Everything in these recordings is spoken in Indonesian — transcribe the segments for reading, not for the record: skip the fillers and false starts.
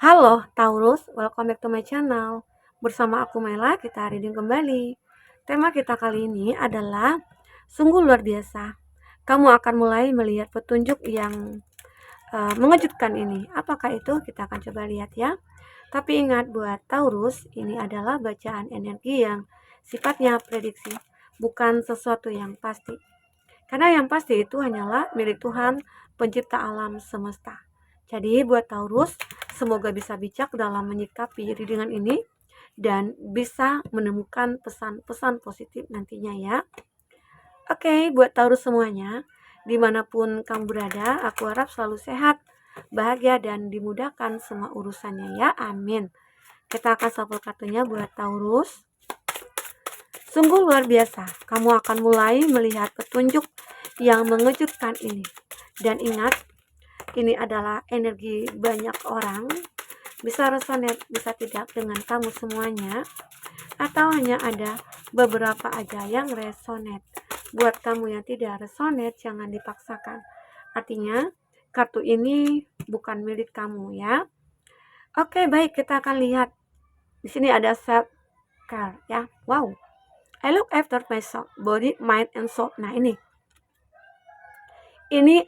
Halo Taurus, welcome back to my channel. Bersama aku Mela, kita reading kembali. Tema kita kali ini adalah sungguh luar biasa. Kamu akan mulai melihat petunjuk yang mengejutkan ini. Apakah itu? Kita akan coba lihat ya. Tapi ingat buat Taurus, ini adalah bacaan energi yang sifatnya prediksi, bukan sesuatu yang pasti. Karena yang pasti itu hanyalah milik Tuhan, pencipta alam semesta. Jadi buat Taurus, semoga bisa bijak dalam menyikapi readingan ini dan bisa menemukan pesan-pesan positif nantinya ya. Oke, buat Taurus semuanya, dimanapun kamu berada, aku harap selalu sehat, bahagia, dan dimudahkan semua urusannya ya. Amin. Kita akan shuffle kartunya buat Taurus. Sungguh luar biasa, kamu akan mulai melihat petunjuk yang mengejutkan ini. Dan ingat, ini adalah energi banyak orang, bisa resonate, bisa tidak dengan kamu semuanya, atau hanya ada beberapa aja yang resonate. Buat kamu yang tidak resonate, jangan dipaksakan. Artinya, kartu ini bukan milik kamu ya. Oke, baik, kita akan lihat. Di sini ada self care ya. Wow. I look after myself, body, mind, and soul. Nah, ini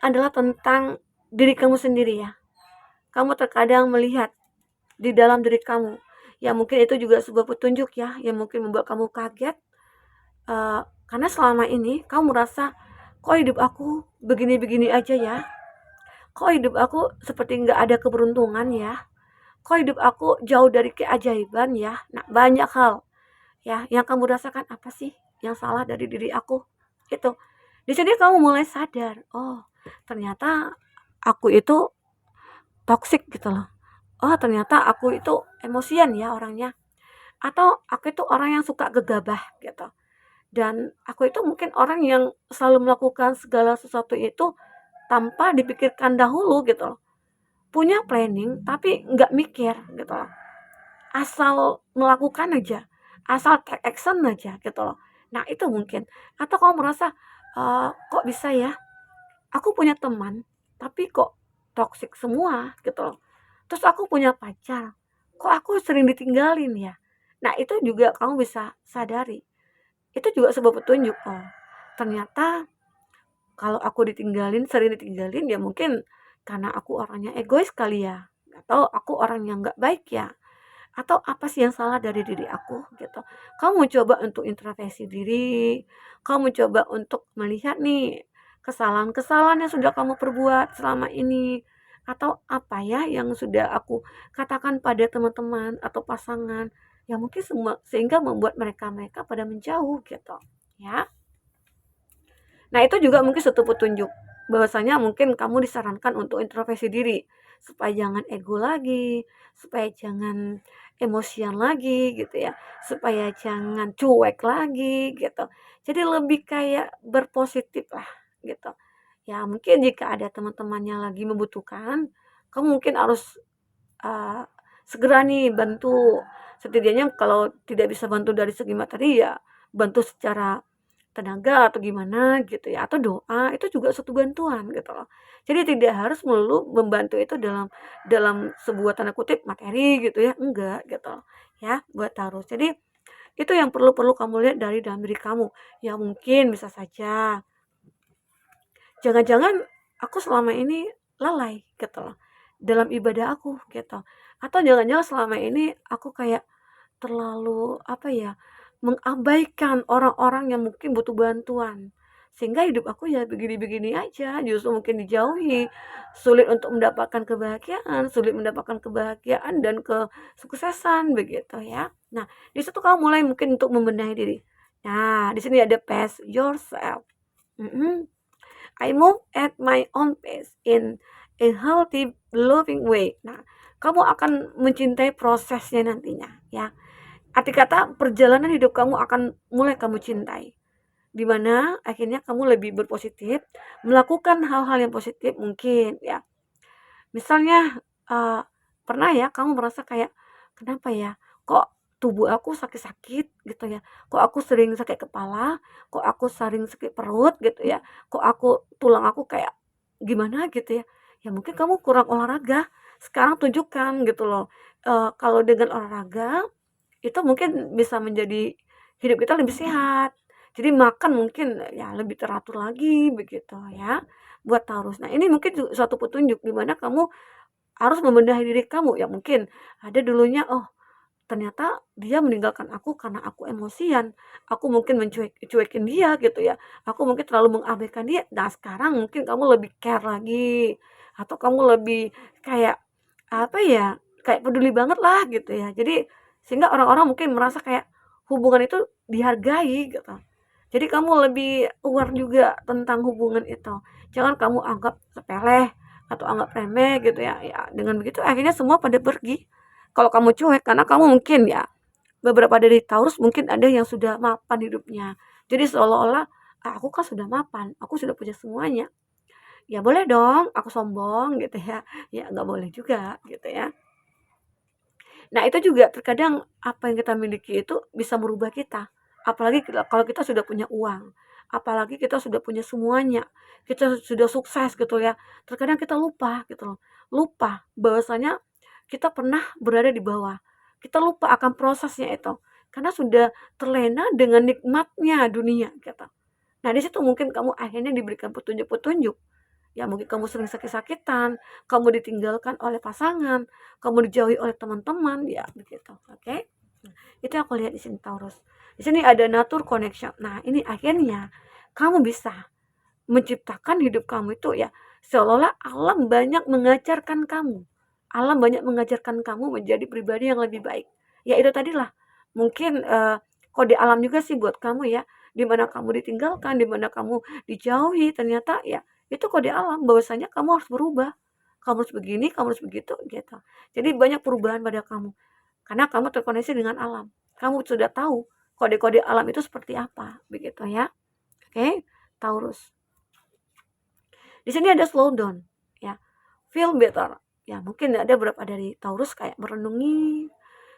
adalah tentang diri kamu sendiri ya. Kamu terkadang melihat di dalam diri kamu, ya mungkin itu juga sebuah petunjuk ya, yang mungkin membuat kamu kaget, karena selama ini kamu merasa, kok hidup aku begini-begini aja ya, kok hidup aku seperti nggak ada keberuntungan ya, kok hidup aku jauh dari keajaiban ya. Nah, banyak hal ya yang kamu rasakan, apa sih yang salah dari diri aku itu. Di sini kamu mulai sadar, oh ternyata aku itu toksik gitu loh. Oh ternyata aku itu emosian ya orangnya. Atau aku itu orang yang suka gegabah gitu. Dan aku itu mungkin orang yang selalu melakukan segala sesuatu itu tanpa dipikirkan dahulu gitu loh. Punya planning tapi nggak mikir gitu loh. Asal melakukan aja. Asal take action aja gitu loh. Nah itu mungkin. Atau kamu merasa, kok bisa ya? Aku punya teman tapi kok toksik semua gitu loh. Terus aku punya pacar, kok aku sering ditinggalin ya? Nah, itu juga kamu bisa sadari. Itu juga sebuah petunjuk, oh, ternyata kalau aku sering ditinggalin ya mungkin karena aku orangnya egois kali ya, atau aku orang yang nggak baik ya, atau apa sih yang salah dari diri aku gitu. Kamu coba untuk introspeksi diri, kamu coba untuk melihat nih kesalahan-kesalahan yang sudah kamu perbuat selama ini, atau apa ya yang sudah aku katakan pada teman-teman atau pasangan yang mungkin semua sehingga membuat mereka pada menjauh gitu ya. Nah, itu juga mungkin satu petunjuk bahwasanya mungkin kamu disarankan untuk introspeksi diri supaya jangan ego lagi, supaya jangan emosian lagi gitu ya, supaya jangan cuek lagi gitu. Jadi lebih kayak berpositif lah gitu. Ya mungkin jika ada teman-temannya lagi membutuhkan, kamu mungkin harus uh, segera nih bantu. Setidaknya kalau tidak bisa bantu dari segi materi ya bantu secara tenaga atau gimana gitu ya, atau doa itu juga suatu bantuan gitu loh. Jadi tidak harus melulu membantu itu dalam dalam sebuah tanda kutip materi gitu ya, enggak gitu loh, ya buat Taurus. Jadi itu yang perlu kamu lihat dari dalam diri kamu. Ya mungkin bisa saja jangan-jangan aku selama ini lalai gitu loh dalam ibadah aku gitu. Atau jangan-jangan selama ini aku kayak terlalu apa ya, mengabaikan orang-orang yang mungkin butuh bantuan. Sehingga hidup aku ya begini-begini aja, justru mungkin dijauhi, sulit untuk mendapatkan kebahagiaan, sulit mendapatkan kebahagiaan dan kesuksesan begitu ya. Nah, di situ kamu mulai mungkin untuk membenahi diri. Nah, di sini ada pace yourself. Mm-mm. I move at my own pace in a healthy, loving way. Nah, kamu akan mencintai prosesnya nantinya ya. Arti kata perjalanan hidup kamu akan mulai kamu cintai. Di mana akhirnya kamu lebih berpositif, melakukan hal-hal yang positif mungkin ya. Misalnya pernah ya kamu merasa kayak, kenapa ya? Kok tubuh aku sakit-sakit gitu ya? Kok aku sering sakit kepala? Kok aku sering sakit perut gitu ya? Kok tulang aku kayak gimana gitu ya? Ya mungkin kamu kurang olahraga Sekarang tunjukkan gitu loh, kalau dengan olahraga itu mungkin bisa menjadi hidup kita lebih sehat. Jadi makan mungkin ya lebih teratur lagi begitu ya, buat Taurus. Nah ini mungkin suatu petunjuk di mana kamu harus membenahi diri kamu, ya mungkin ada dulunya, oh ternyata dia meninggalkan aku karena aku emosian, aku mungkin cuekin dia gitu ya, aku mungkin terlalu mengabaikan dia. Nah sekarang mungkin kamu lebih care lagi, atau kamu lebih kayak, apa ya, kayak peduli banget lah gitu ya. Jadi sehingga orang-orang mungkin merasa kayak hubungan itu dihargai gitu. Jadi kamu lebih aware juga tentang hubungan itu. Jangan kamu anggap sepele atau anggap remeh gitu ya. Ya dengan begitu akhirnya semua pada pergi. Kalau kamu cuek karena kamu mungkin ya beberapa dari Taurus mungkin ada yang sudah mapan hidupnya. Jadi seolah-olah aku kan sudah mapan, aku sudah punya semuanya. Ya boleh dong aku sombong gitu ya. Ya nggak boleh juga gitu ya. Nah, itu juga terkadang apa yang kita miliki itu bisa merubah kita. Apalagi kalau kita sudah punya uang, apalagi kita sudah punya semuanya, kita sudah sukses gitu ya. Terkadang kita lupa gitu loh. Lupa bahwasanya kita pernah berada di bawah. Kita lupa akan prosesnya itu. Karena sudah terlena dengan nikmatnya dunia gitu. Nah, di situ mungkin kamu akhirnya diberikan petunjuk-petunjuk. Ya mungkin kamu sering sakit-sakitan, kamu ditinggalkan oleh pasangan, kamu dijauhi oleh teman-teman, ya begitu. Oke. Itu aku lihat di sini Taurus. Di sini ada nature connection. Nah, ini akhirnya kamu bisa menciptakan hidup kamu itu ya seolah-olah alam banyak mengajarkan kamu. Alam banyak mengajarkan kamu menjadi pribadi yang lebih baik. Ya itu tadilah. Mungkin kode alam juga sih buat kamu ya. Di mana kamu ditinggalkan, di mana kamu dijauhi, ternyata ya itu kode alam bahwasanya kamu harus berubah. Kamu harus begini, kamu harus begitu gitu. Jadi banyak perubahan pada kamu. Karena kamu terkoneksi dengan alam. Kamu sudah tahu kode-kode alam itu seperti apa, begitu ya. Oke, Taurus. Di sini ada slow down, ya. Feel better. Ya, mungkin ada beberapa dari Taurus kayak merenungi,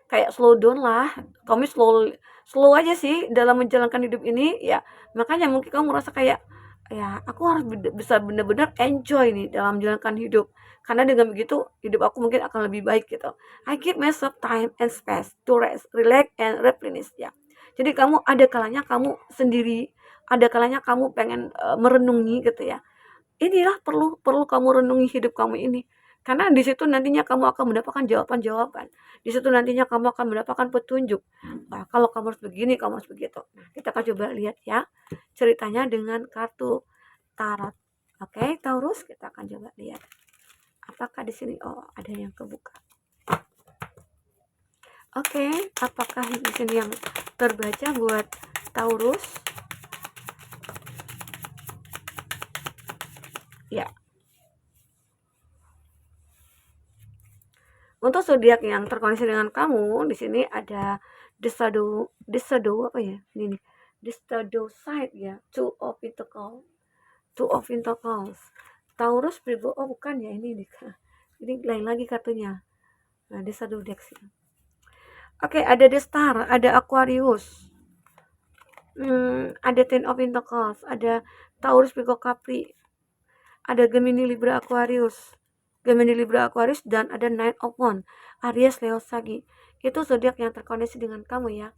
kayak slow down lah. Kamu slow slow aja sih dalam menjalankan hidup ini, ya. Makanya mungkin kamu merasa kayak, ya aku harus bisa benar-benar enjoy nih dalam menjalankan hidup. Karena dengan begitu hidup aku mungkin akan lebih baik gitu. I give myself time and space to rest, relax and replenish ya. Jadi kamu ada kalanya kamu sendiri, ada kalanya kamu pengen merenungi gitu ya. Inilah perlu perlu kamu renungi hidup kamu ini. Karena di situ nantinya kamu akan mendapatkan jawaban-jawaban. Di situ nantinya kamu akan mendapatkan petunjuk. Nah, kalau kamu harus begini, kamu harus begitu. Nah, kita akan coba lihat ya ceritanya dengan kartu tarot. Oke, Taurus, kita akan coba lihat. Apakah di sini ada yang kebuka? Oke, apakah di sini yang terbaca buat Taurus? Ya. Untuk zodiak yang terkoneksi dengan kamu, di sini ada the shadow apa ya? Ini nih. The shadow side ya, two of pentacles. Taurus, Virgo, oh bukan ya ini nih. Ini lain lagi kartunya. Nah, the shadow deck sih. Oke, ada the star, ada Aquarius. Ada ten of pentacles, ada Taurus, Virgo, Capri. Ada Gemini, Libra, Aquarius. Gemini, Libra, Aquarius, dan ada Nine of Wands, Aries, Leo, Sagi. Itu zodiak yang terkoneksi dengan kamu ya.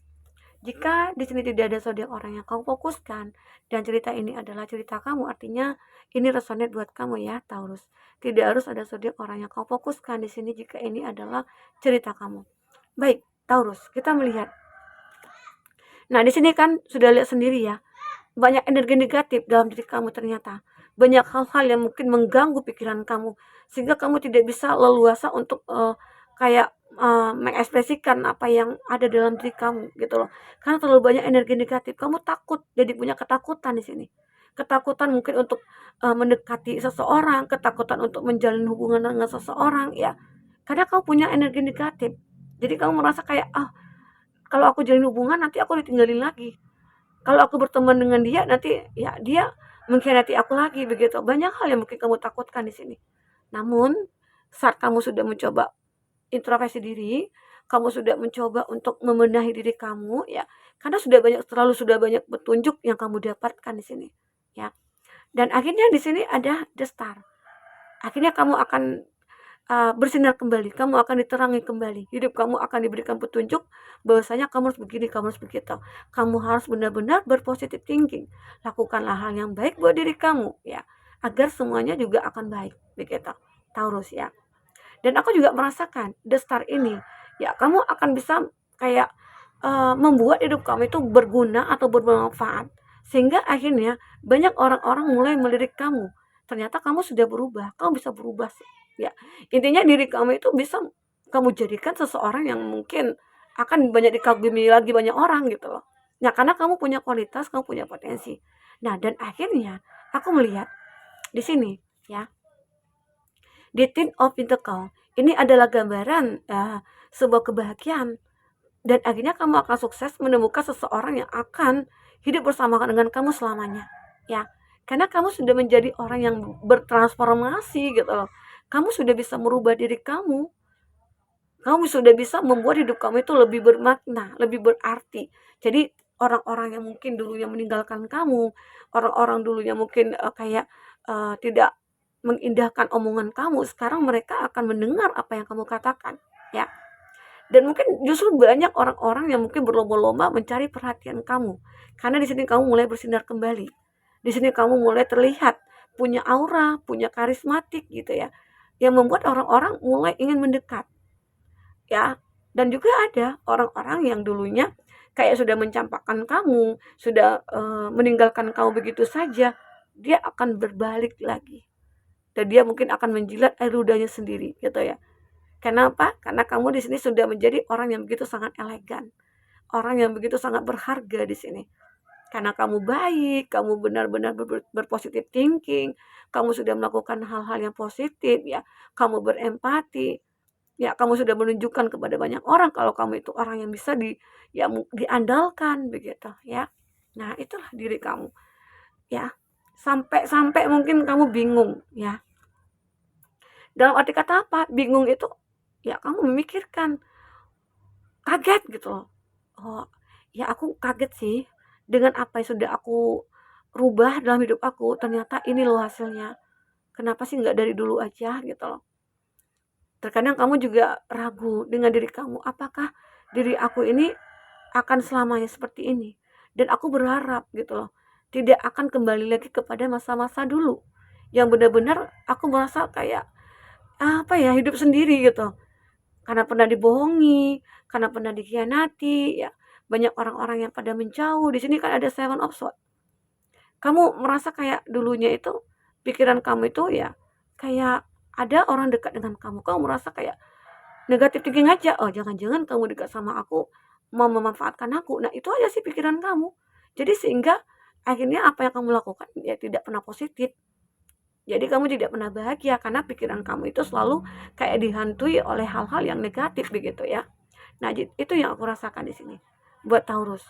Jika di sini tidak ada zodiak orang yang kamu fokuskan dan cerita ini adalah cerita kamu, artinya ini resonate buat kamu ya, Taurus. Tidak harus ada zodiak orang yang kamu fokuskan di sini jika ini adalah cerita kamu. Baik, Taurus, kita melihat. Nah, di sini kan sudah lihat sendiri ya, banyak energi negatif dalam diri kamu ternyata. Banyak hal-hal yang mungkin mengganggu pikiran kamu sehingga kamu tidak bisa leluasa untuk kayak mengekspresikan apa yang ada dalam diri kamu gitu loh. Karena terlalu banyak energi negatif, kamu takut, jadi punya ketakutan di sini. Ketakutan mungkin untuk mendekati seseorang, ketakutan untuk menjalin hubungan dengan seseorang ya. Karena kamu punya energi negatif. Jadi kamu merasa kayak kalau aku jalin hubungan nanti aku ditinggalin lagi. Kalau aku berteman dengan dia nanti ya dia mengkhianati aku lagi begitu. Banyak hal yang mungkin kamu takutkan di sini. Namun saat kamu sudah mencoba introspeksi diri, kamu sudah mencoba untuk membenahi diri kamu ya. Karena sudah banyak petunjuk yang kamu dapatkan di sini ya. Dan akhirnya di sini ada the star. Akhirnya kamu akan bersinar kembali, kamu akan diterangi kembali, hidup kamu akan diberikan petunjuk bahwasanya kamu harus begini, kamu harus begitu. Kamu harus benar-benar berpositif thinking. Lakukanlah hal yang baik buat diri kamu ya, agar semuanya juga akan baik begitu. Taurus ya. Dan aku juga merasakan the star ini ya, kamu akan bisa kayak membuat hidup kamu itu berguna atau bermanfaat, sehingga akhirnya banyak orang-orang mulai melirik kamu. Ternyata kamu sudah berubah, kamu bisa berubah ya. Intinya diri kamu itu bisa kamu jadikan seseorang yang mungkin akan banyak dikagumi lagi banyak orang gitu loh. Nah, karena kamu punya kualitas, kamu punya potensi. Nah, dan akhirnya aku melihat di sini ya, di Ten of Pentacle ini adalah gambaran sebuah kebahagiaan, dan akhirnya kamu akan sukses menemukan seseorang yang akan hidup bersama dengan kamu selamanya ya, karena kamu sudah menjadi orang yang bertransformasi gitu loh. Kamu sudah bisa merubah diri kamu sudah bisa membuat hidup kamu itu lebih bermakna, lebih berarti. Jadi orang-orang yang mungkin dulunya meninggalkan kamu, orang-orang dulunya mungkin kayak tidak mengindahkan omongan kamu, sekarang mereka akan mendengar apa yang kamu katakan ya. Dan mungkin justru banyak orang-orang yang mungkin berlomba-lomba mencari perhatian kamu. Karena di sini kamu mulai bersinar kembali. Di sini kamu mulai terlihat punya aura, punya karismatik gitu ya. Yang membuat orang-orang mulai ingin mendekat ya. Dan juga ada orang-orang yang dulunya kayak sudah mencampakkan kamu, sudah meninggalkan kamu begitu saja, dia akan berbalik lagi. Dan dia mungkin akan menjilat air ludahnya sendiri gitu ya. Kenapa? Karena kamu di sini sudah menjadi orang yang begitu sangat elegan, orang yang begitu sangat berharga di sini. Karena kamu baik, kamu benar-benar berpositif thinking, kamu sudah melakukan hal-hal yang positif ya, kamu berempati, ya kamu sudah menunjukkan kepada banyak orang kalau kamu itu orang yang bisa diandalkan begitu ya. Nah, itulah diri kamu ya. Sampai mungkin kamu bingung ya. Dalam arti kata apa? Bingung itu ya kamu memikirkan, kaget gitu loh. Oh, ya aku kaget sih dengan apa yang sudah aku rubah dalam hidup aku, ternyata ini loh hasilnya. Kenapa sih nggak dari dulu aja gitu loh. Terkadang kamu juga ragu dengan diri kamu, apakah diri aku ini akan selamanya seperti ini? Dan aku berharap gitu loh, tidak akan kembali lagi kepada masa-masa dulu yang benar-benar aku merasa kayak apa ya, hidup sendiri gitu. Karena pernah dibohongi, karena pernah dikhianati, ya. Banyak orang-orang yang pada menjauh. Di sini kan ada Seven of Swords. Kamu merasa kayak dulunya itu pikiran kamu itu ya kayak ada orang dekat dengan kamu. Kamu merasa kayak negatif thinking aja. Oh, jangan-jangan kamu dekat sama aku mau memanfaatkan aku. Nah, itu aja sih pikiran kamu. Jadi sehingga akhirnya apa yang kamu lakukan ya tidak pernah positif. Jadi kamu tidak pernah bahagia karena pikiran kamu itu selalu kayak dihantui oleh hal-hal yang negatif begitu ya. Nah, itu yang aku rasakan di sini buat Taurus.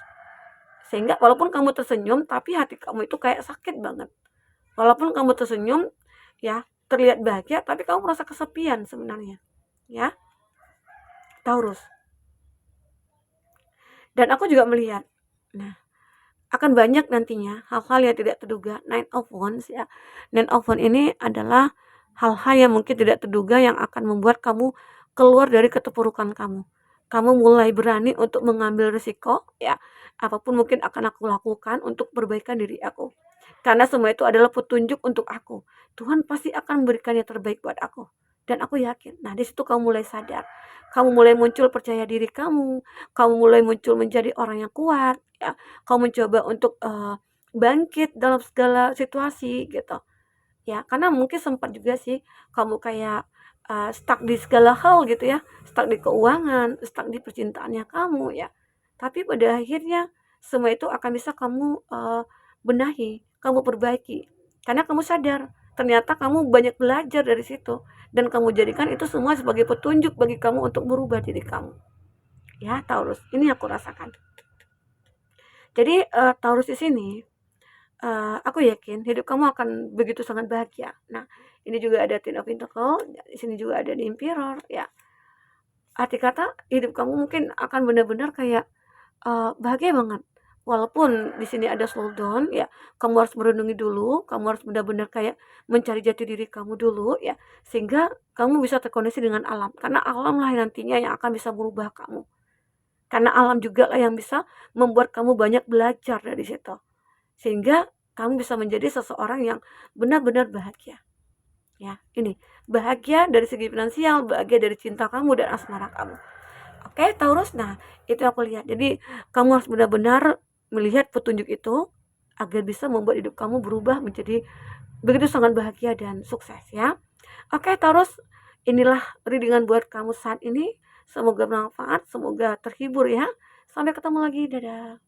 Sehingga walaupun kamu tersenyum tapi hati kamu itu kayak sakit banget. Walaupun kamu tersenyum ya, terlihat bahagia tapi kamu merasa kesepian sebenarnya. Ya, Taurus. Dan aku juga melihat nah, akan banyak nantinya hal-hal yang tidak terduga. Nine of Wands ya. Nine of Wands ini adalah hal-hal yang mungkin tidak terduga yang akan membuat kamu keluar dari keterpurukan kamu. Kamu mulai berani untuk mengambil risiko ya. Apapun mungkin akan aku lakukan untuk perbaikan diri aku. Karena semua itu adalah petunjuk untuk aku. Tuhan pasti akan memberikan yang terbaik buat aku. Dan aku yakin. Nah, di situ kamu mulai sadar. Kamu mulai muncul percaya diri kamu mulai muncul menjadi orang yang kuat ya. Kamu mencoba untuk bangkit dalam segala situasi gitu ya, karena mungkin sempat juga sih kamu kayak stuck di segala hal gitu ya, stuck di keuangan, stuck di percintaannya kamu ya, tapi pada akhirnya semua itu akan bisa kamu benahi, kamu perbaiki karena kamu sadar ternyata kamu banyak belajar dari situ dan kamu jadikan itu semua sebagai petunjuk bagi kamu untuk merubah diri kamu ya. Taurus, ini aku rasakan. Jadi Taurus di sini aku yakin hidup kamu akan begitu sangat bahagia. Nah, ini juga ada Ten of Pentacles, di sini juga ada The Emperor ya. Arti kata hidup kamu mungkin akan benar-benar kayak bahagia banget. walaupun di sini ada slow down ya, kamu harus merenungi dulu, kamu harus benar-benar kayak mencari jati diri kamu dulu ya, sehingga kamu bisa terkoneksi dengan alam. Karena alam lah yang nantinya yang akan bisa merubah kamu. Karena alam juga lah yang bisa membuat kamu banyak belajar dari situ. Sehingga kamu bisa menjadi seseorang yang benar-benar bahagia. Ya, ini bahagia dari segi finansial, bahagia dari cinta kamu dan asmara kamu. Oke, Taurus. Nah, itu aku lihat. Jadi, kamu harus benar-benar melihat petunjuk itu agar bisa membuat hidup kamu berubah menjadi begitu sangat bahagia dan sukses ya. Oke, Taurus, inilah readingan buat kamu saat ini. Semoga bermanfaat, semoga terhibur ya. Sampai ketemu lagi, dadah.